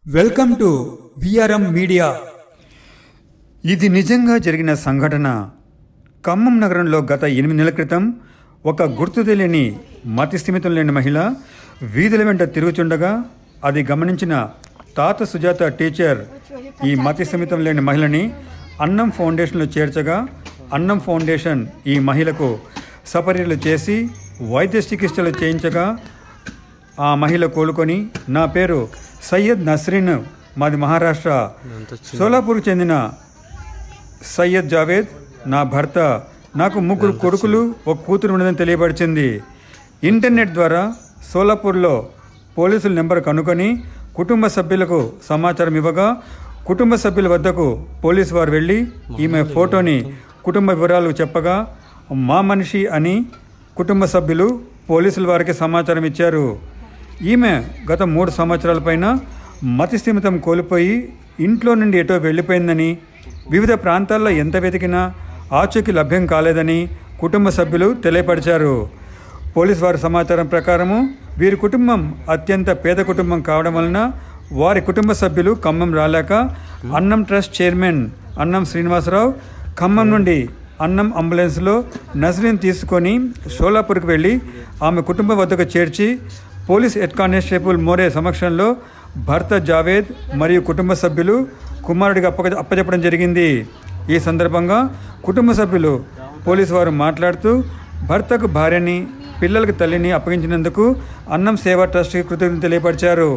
Welcome to VRM media. ఇది నిజంగా జరిగిన సంఘటన. ఖమ్మం నగరంలో గత 8 నెలల క్రితం ఒక గుర్తు తెలియని మతిస్థిమితం లేని మహిళ వీధుల వెంట తిరుగుతుండగా అది గమనించిన తాత సుజాత టీచర్ ఈ మతిస్థిమితం లేని మహిళని అన్నం ఫౌండేషన్లో చేర్చగా అన్నం ఫౌండేషన్ ఈ మహిళకు సపర్యలు చేసి వైద్య చికిత్సలు చేయించగా ఆ మహిళ కోలుకొని, నా పేరు సయ్యద్ నస్రీన్, మాది మహారాష్ట్ర, సోలాపూర్కు చెందిన సయ్యద్ జావేద్, నా భర్త, నాకు 3 కొడుకులు 1 కూతురు ఉన్నదని తెలియపరిచింది. ఇంటర్నెట్ ద్వారా సోలాపూర్లో పోలీసుల నెంబర్ కనుకొని కుటుంబ సభ్యులకు సమాచారం ఇవ్వగా కుటుంబ సభ్యుల వద్దకు పోలీసు వారు వెళ్ళి ఈమె ఫోటోని కుటుంబ వివరాలు చెప్పగా మా మనిషి అని కుటుంబ సభ్యులు పోలీసుల వారికి సమాచారం ఇచ్చారు. ఈమె గత 3 సంవత్సరాల పైన మతిస్థిమితం కోల్పోయి ఇంట్లో నుండి ఎటో వెళ్ళిపోయిందని, వివిధ ప్రాంతాల్లో ఎంత వెతికినా ఆచూకీ లభ్యం కాలేదని కుటుంబ సభ్యులు తెలియపరిచారు. పోలీసు వారి సమాచారం ప్రకారము వీరి కుటుంబం అత్యంత పేద కుటుంబం కావడం వలన వారి కుటుంబ సభ్యులు ఖమ్మం రాలేక అన్నం ట్రస్ట్ చైర్మన్ అన్నం శ్రీనివాసరావు ఖమ్మం నుండి అన్నం అంబులెన్స్లో నస్రీన్ తీసుకొని షోలాపూర్కి వెళ్ళి ఆమె కుటుంబం వద్దకు చేర్చి పోలీస్ హెడ్ కానిస్టేబుల్ మోరే సమక్షంలో భర్త జావేద్ మరియు కుటుంబ సభ్యులు కుమారుడికి అప్పచెప్పడం జరిగింది. ఈ సందర్భంగా కుటుంబ సభ్యులు పోలీసు వారు మాట్లాడుతూ భర్తకు భార్యని, పిల్లలకు తల్లిని అప్పగించినందుకు అన్నం సేవా ట్రస్ట్కి కృతజ్ఞతలు తెలియపరిచారు.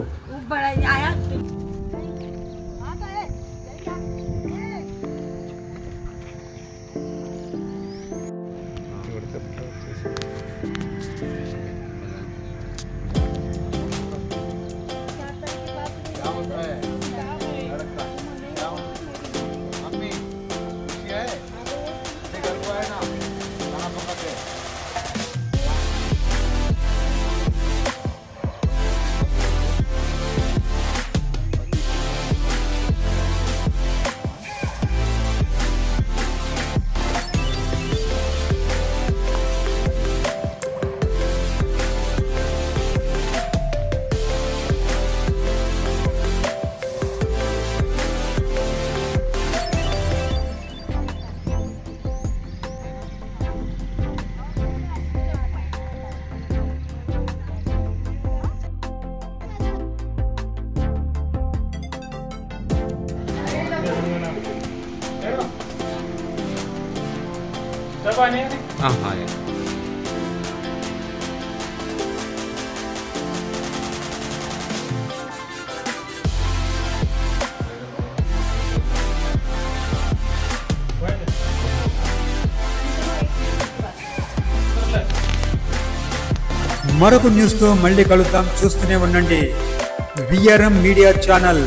మరొక న్యూస్తో మళ్ళీ కలుద్దాం. చూస్తూనే ఉండండి విఆర్ఎం మీడియా ఛానల్.